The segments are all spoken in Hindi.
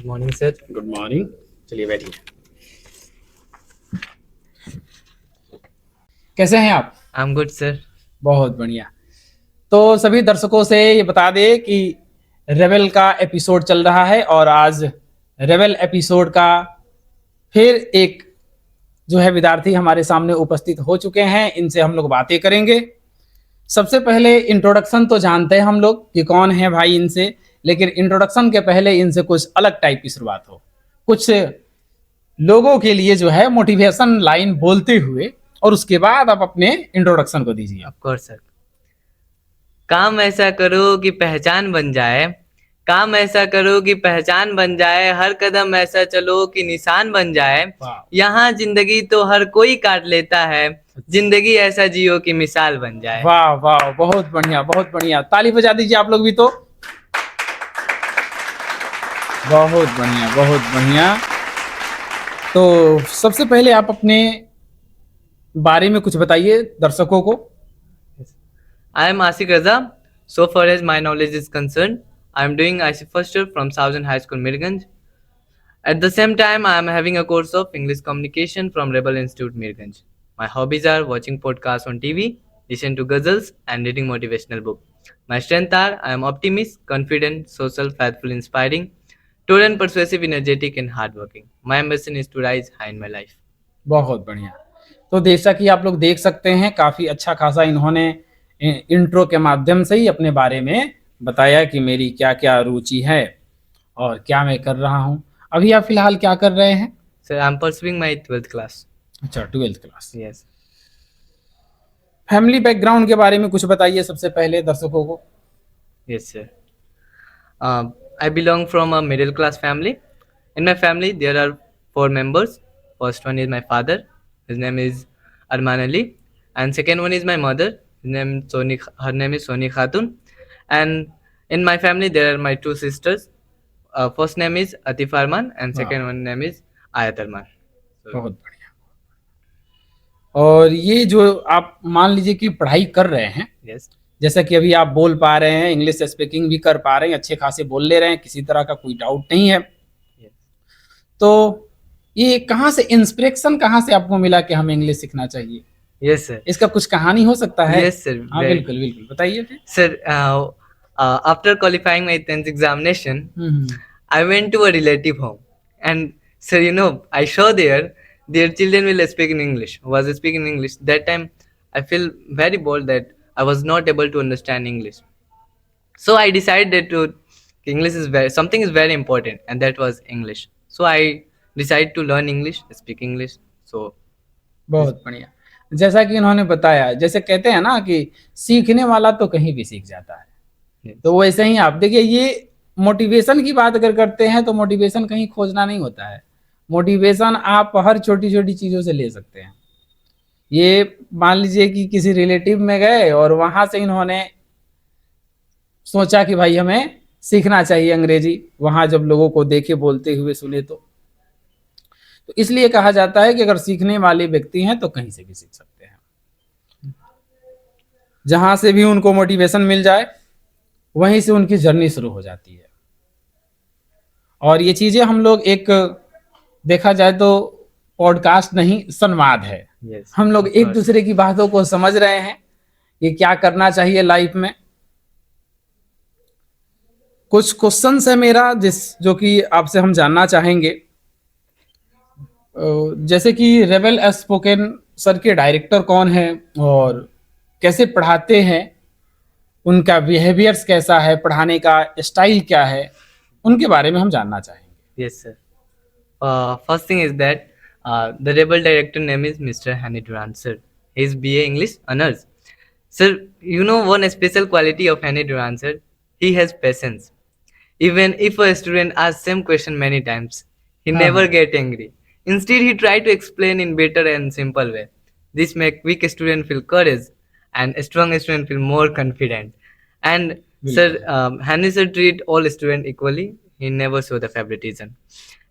Good morning sir. Good morning. चलिए बैठिए। कैसे हैं आप? I am good sir. बहुत बढ़िया। तो सभी दर्शकों से ये बता दें कि रेबेल का एपिसोड चल रहा है और आज रेबेल एपिसोड का फिर एक जो है विद्यार्थी हमारे सामने उपस्थित हो चुके हैं। इनसे हम लोग बातें करेंगे। सबसे पहले इंट्रोडक्शन तो जानते हैं हम लोग कि कौन है भाई इनसे, लेकिन इंट्रोडक्शन के पहले इनसे कुछ अलग टाइप की शुरुआत हो, कुछ लोगों के लिए जो है मोटिवेशन लाइन बोलते हुए, और उसके बाद आप अपने इंट्रोडक्शन को दीजिए। Of course sir. काम ऐसा करो कि पहचान बन जाए, काम ऐसा करो कि पहचान बन जाए, हर कदम ऐसा चलो कि निशान बन जाए। यहाँ जिंदगी तो हर कोई काट लेता है, जिंदगी ऐसा जियो कि मिसाल बन जाए। वाह वाह, बहुत बढ़िया बहुत बढ़िया। ताली बजा दीजिए आप लोग भी। तो बहुत बढ़िया बहुत बढ़िया। तो सबसे पहले आप अपने बारे में कुछ बताइए दर्शकों को। I am Asik Raza. So far as my knowledge is concerned, I am doing IC first year from Southern High School, Mirganj. At the same time, I am having a course of English Communication from Rebel Institute, Mirganj. My hobbies are watching podcasts on TV, listen to ghazals, and reading motivational book. My strengths are I am optimist, confident, social, faithful, inspiring, tolerant, persuasive, energetic, and hardworking. My ambition is to rise high in my life. बहुत बढ़िया। तो जैसा कि आप लोग देख सकते हैं, काफ़ी अच्छा खासा इन्होंने इंट्रो के माध्यम से ही अपने बारे में बताया कि मेरी क्या क्या रुचि है और क्या मैं कर रहा हूँ। अभी आप फिलहाल क्या कर रहे हैं? Sir, I am pursuing my 12th class. अच्छा, 12th class. Yes. Family background के बारे में कुछ बताइए सबसे पहले दर्शकों को। Yes, sir. I belong from a middle class family. In my family, there are 4 members. First one is my father. His name is Arman Ali. And second one is my mother. Her name is Soni Khatun. And in my family, there are my 2 sisters. First name is Atif Arman and second one name is Ayat Arman. बहुत बढ़िया। और ये जो आप मान लीजिए कि पढ़ाई कर रहे हैं, Yes. जैसा कि अभी आप बोल पा रहे हैं, इंग्लिश स्पीकिंग भी कर पा रहे हैं, अच्छे खासे बोल ले रहे हैं, किसी तरह का कोई डाउट नहीं है। Yes. तो ये कहाँ से इंस्पिरेशन कहाँ से आपको मिला कि हमें इंग्लिश सीखना चाहिए? Yes, sir. इसका कुछ कहानी हो सकता है? Yes, sir. हाँ बिल्कुल बिल्कुल, बताइए फिर। Sir, after qualifying my 10th examination, I went to a relative home, and sir, I saw their children will speak in English. Was speaking English. That time, I feel very bold that I was not able to understand English. So I decided to English is something is very important, and that was English. So I decided to learn English, speak English. So बहुत बढ़िया। जैसा कि इन्होंने बताया, जैसे कहते हैं ना कि सीखने वाला तो कहीं भी सीख जाता है, yes. तो वैसे ही आप देखिए, ये मोटिवेशन की बात अगर करते हैं तो मोटिवेशन कहीं खोजना नहीं होता है। मोटिवेशन आप हर छोटी छोटी चीज़ों से ले सकते हैं। ये मान लीजिए कि किसी रिलेटिव में गए और वहाँ से इन्होंने सोचा कि भाई हमें सीखना चाहिए अंग्रेजी, वहाँ जब लोगों को देखे बोलते हुए सुने तो इसलिए कहा जाता है कि अगर सीखने वाले व्यक्ति हैं तो कहीं से भी सीख सकते हैं। जहाँ से भी उनको मोटिवेशन मिल जाए वहीं से उनकी जर्नी शुरू हो जाती है। और ये चीज़ें हम लोग एक देखा जाए तो पॉडकास्ट नहीं, संवाद है। yes, हम लोग of एक course. दूसरे की बातों को समझ रहे हैं कि क्या करना चाहिए लाइफ में। कुछ क्वेश्चंस है मेरा जो कि आपसे हम जानना चाहेंगे। जैसे कि रेबेल स्पोकन सर के डायरेक्टर कौन है और कैसे पढ़ाते हैं, उनका बिहेवियर्स कैसा है, पढ़ाने का स्टाइल क्या है, उनके बारे में हम जानना चाहेंगे। Yes, sir. First thing is that the rebel director name is Mr. Hani Durant, sir. He is BA English honors. Sir, one special quality of Hani Durant, sir, he has patience. Even if a student asks same question many times, he never get angry. Instead, he try to explain in better and simple way. This make weak student feel courage and a strong student feel more confident. And sir, Hani sir treat all student equally. He never show the favoritism.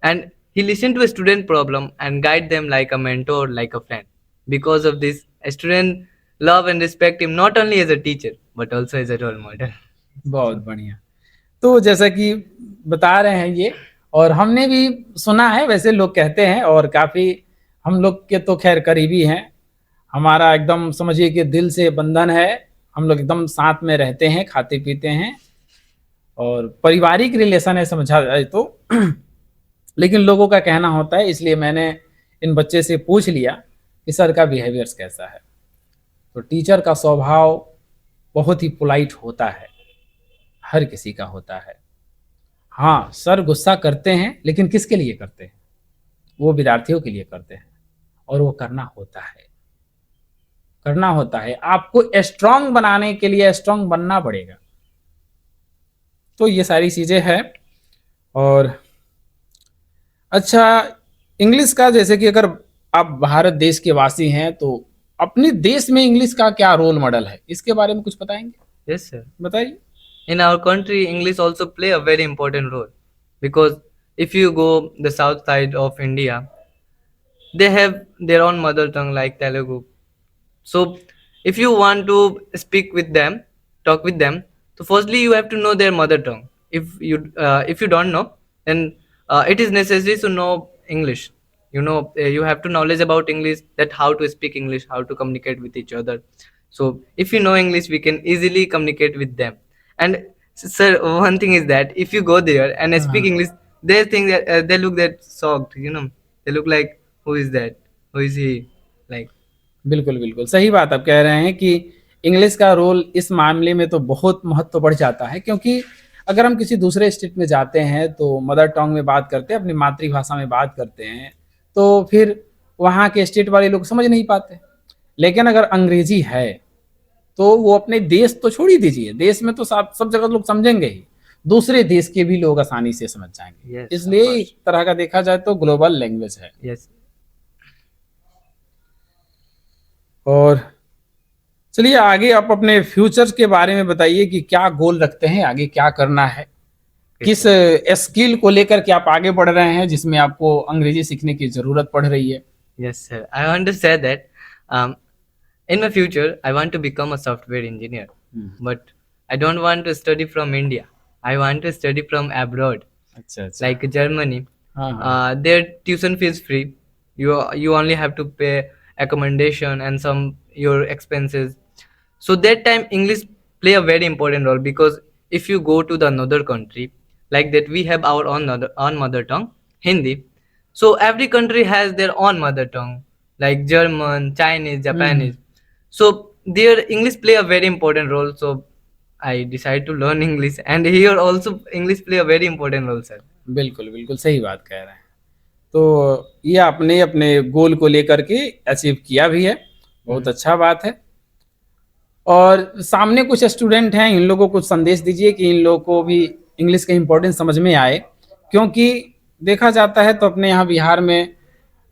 And he listen to a student problem and guide them like a mentor, like a friend. Because of this, a student love and respect him not only as a teacher but also as a role model. बहुत बढ़िया। तो जैसा कि बता रहे हैं ये, और हमने भी सुना है, वैसे लोग कहते हैं, और काफ़ी हम लोग के तो खैर करीबी हैं, हमारा एकदम समझिए कि दिल से बंधन है, हम लोग एकदम साथ में रहते हैं, खाते पीते हैं और पारिवारिक रिलेशन है समझा जाए तो। लेकिन लोगों का कहना होता है, इसलिए मैंने इन बच्चे से पूछ लिया कि सर का बिहेवियर्स कैसा है। तो टीचर का स्वभाव बहुत ही पोलाइट होता है, हर किसी का होता है। हाँ, सर गुस्सा करते हैं, लेकिन किसके लिए करते हैं? वो विद्यार्थियों के लिए करते हैं, और वो करना होता है, करना होता है। आपको स्ट्रांग बनाने के लिए स्ट्रांग बनना पड़ेगा। तो ये सारी चीज़ें हैं। और अच्छा, इंग्लिश का जैसे कि अगर आप भारत देश के वासी हैं, तो अपने देश में इंग्लिश का क्या रोल मॉडल है, इसके बारे में कुछ बताएंगे? Yes, sir. बताइए। In our country, English also play a very important role because if you go the south side of India, they have their own mother tongue like Telugu. So if you want to speak with them, talk with them, so firstly you have to know their mother tongue. If you don't know, then it is necessary to know English. You have to knowledge about English, that how to speak English, how to communicate with each other. So if you know English, we can easily communicate with them. And sir, one thing is that if you go there and speak हाँ, English, they think that they look that shocked. They look like, who is that, who is he, like. बिल्कुल, बिल्कुल, सही बात आप कह रहे हैं कि इंग्लिश का रोल इस मामले में तो बहुत महत्व बढ़ जाता है, क्योंकि अगर हम किसी दूसरे स्टेट में जाते हैं, तो मदर टंग में बात करते हैं, अपनी मातृभाषा में बात करते हैं, तो फिर वहाँ के स्टेट वाले लोग समझ नहीं पाते। लेकिन अगर अंग्रेज़ी है, तो वो अपने देश तो छोड़ ही दीजिए, देश में तो सब जगह लोग समझेंगे ही, दूसरे देश के भी लोग आसानी से समझ जाएँगे। Yes, of इसलिए course. एक तरह का देखा जाए तो ग्लोबल लैंग्वेज है। Yes. और चलिए आगे आप अपने फ्यूचर्स के बारे में बताइए कि क्या गोल रखते हैं, आगे क्या करना है? Okay, किस sir. स्किल को लेकर के आप आगे बढ़ रहे हैं, जिसमें आपको अंग्रेजी सीखने की ज़रूरत पड़ रही है? Yes, sir. I want to say that um, in my future, I want to become a software engineer. Hmm, But I don't want to study from India. I want to study from abroad, अच्छा, अच्छा। like Germany. हाँ, हाँ। Their tuition fees free. You only have to pay accommodation and some your expenses. So that time English play a very important role, because if you go to the another country, like that we have our own mother tongue, Hindi. So every country has their own mother tongue, like German, Chinese, hmm, hmm. Japanese. So their English play a very important role. So I decided to learn English, and here also English play a very important role, sir. बिल्कुल, बिल्कुल सही बात कह रहे हैं। तो ये आपने अपने गोल को लेकर के अचीव किया भी है, बहुत अच्छा बात है। और सामने कुछ स्टूडेंट हैं, इन लोगों को कुछ संदेश दीजिए कि इन लोगों को भी इंग्लिश का इम्पोर्टेंस समझ में आए, क्योंकि देखा जाता है तो अपने यहाँ बिहार में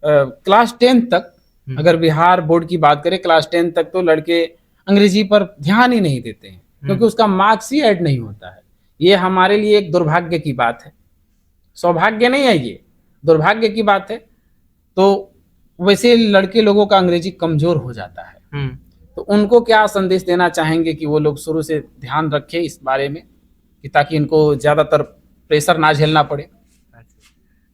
क्लास 10 तक, अगर बिहार बोर्ड की बात करें, क्लास 10 तक तो लड़के अंग्रेजी पर ध्यान ही नहीं देते हैं, क्योंकि उसका मार्क्स ही ऐड नहीं होता है। ये हमारे लिए एक दुर्भाग्य की बात है, सौभाग्य नहीं है, ये दुर्भाग्य की बात है। तो वैसे लड़के लोगों का अंग्रेजी कमज़ोर हो जाता है। Hmm. तो उनको क्या संदेश देना चाहेंगे कि वो लोग शुरू से ध्यान रखें इस बारे में, कि ताकि इनको ज़्यादातर प्रेशर ना झेलना पड़े?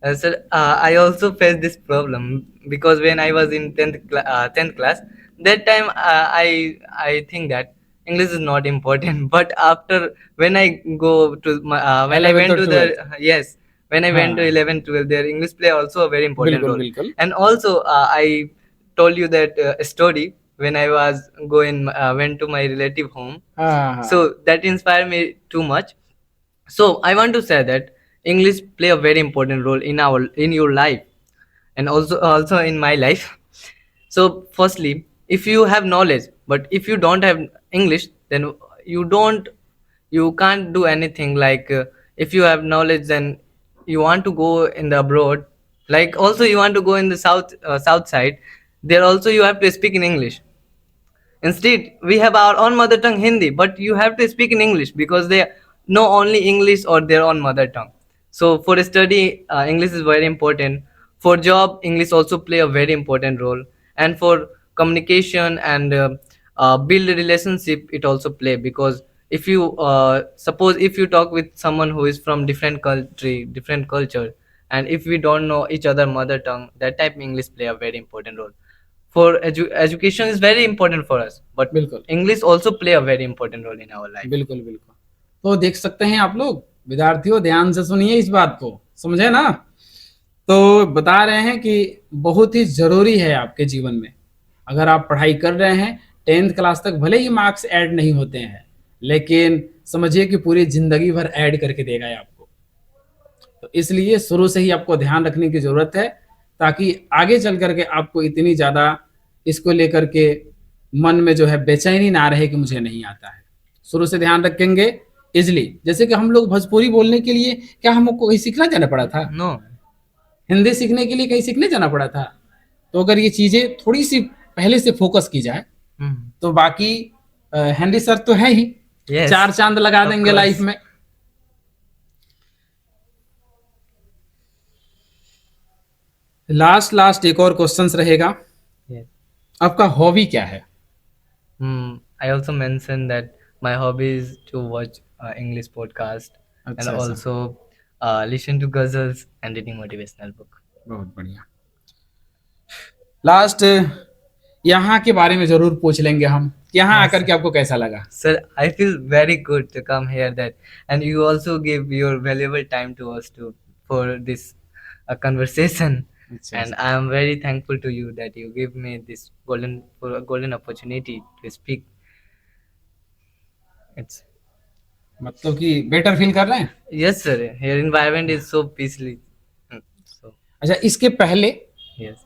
Sir, I also faced this problem, because when I was in 10th class, that time I think that English is not important. But after, when I go to when I 11th went और to 12th? the yes, when I went to हाँ, 11th 12th, their English play also a very important बिल्कुल, role. बिल्कुल। And also I told you that story when I was going went to my relative home. हाँ, हाँ। So that inspired me too much. So I want to say that English play a very important role in your life, and also in my life. So firstly, if you have knowledge, but if you don't have English, then you can't do anything. Like if you have knowledge, then you want to go in the abroad, like also you want to go in the south side, there also you have to speak in English. Instead, we have our own mother tongue Hindi, but you have to speak in English, because they know only English or their own mother tongue. So for study, English is very important. For job, English also play a very important role, and for communication and build a relationship, it also play, because if you suppose if you talk with someone who is from different country, different culture, and if we don't know each other mother tongue, that type English play a very important role. For education is very important for us, but बिल्कुल English also play a very important role in our life. बिल्कुल बिल्कुल। तो देख सकते हैं आप लोग विद्यार्थियों, ध्यान से सुनिए इस बात को, समझे ना। तो बता रहे हैं कि बहुत ही जरूरी है आपके जीवन में। अगर आप पढ़ाई कर रहे हैं 10th क्लास तक, भले ही मार्क्स ऐड नहीं होते हैं, लेकिन समझिए कि पूरी जिंदगी भर ऐड करके देगा ये आपको। तो इसलिए शुरू से ही आपको ध्यान रखने की जरूरत है, ताकि आगे चल करके आपको इतनी ज्यादा इसको लेकर के मन में जो है बेचैनी ना रहे कि मुझे नहीं आता है। शुरू से ध्यान रखेंगे इजली। जैसे कि हम लोग भोजपुरी बोलने के लिए क्या हमको कहीं सीखना जाना पड़ा था? No. हिंदी सीखने के लिए कहीं सीखने जाना पड़ा था? तो अगर ये चीजें थोड़ी सी पहले से फोकस की जाए तो बाकी हेनरी सर तो है ही, Yes, 4 चांद लगा of देंगे course. लाइफ में। लास्ट एक और क्वेश्चंस रहेगा। Yes. आपका हॉबी क्या है? I also mentioned that my hobby is to watch English podcast and अच्छा, अच्छा। also listen to ghazals and reading motivational book. बहुत बढ़िया। लास्ट यहाँ के बारे में जरूर पूछ लेंगे हम, यहाँ Yes, आकर के आपको कैसा लगा? Sir, I feel very good to come here that, and you also gave your valuable time to us to for this conversation, अच्छा, and I am very thankful to you that you give me this golden opportunity to speak. It's मतलब कि बेटर फील कर रहे हैं? yes, sir. Here environment is so peacefully. So अच्छा, yes.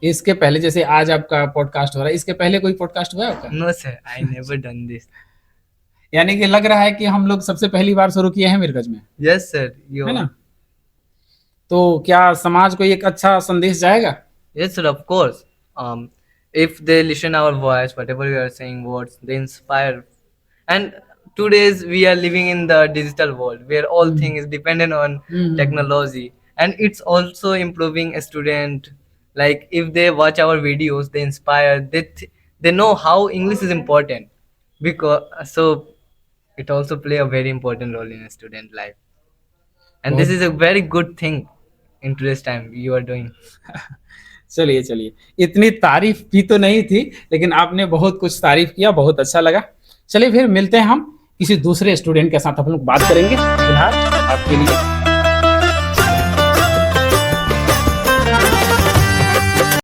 इसके पहले जैसे आज आपका पॉडकास्ट हो रहा है, इसके पहले कोई पॉडकास्ट हुआ है आपका? No, sir. I never done this. यानी कि लग रहा है कि हम लोग सबसे पहली बार शुरू किए हैं मिरगज में, Yes, sir. You. है ना? तो क्या समाज को एक अच्छा संदेश जाएगा? Yes, sir, of course. If they listen our voice, whatever we are saying, words, they inspire. And today's we are living in the digital world where all things is dependent on technology, and it's also improving a student. Like if they watch our videos, they inspire. They know how English is important, because so it also play a very important role in a student life. And this is a very good thing in today's time you are doing. चलिए चलिए, इतनी तारीफ भी तो नहीं थी, लेकिन आपने बहुत कुछ तारीफ किया, बहुत अच्छा लगा। चलिए फिर मिलते हैं हम किसी दूसरे स्टूडेंट के साथ, हम लोग बात करेंगे। फिलहाल आपके लिए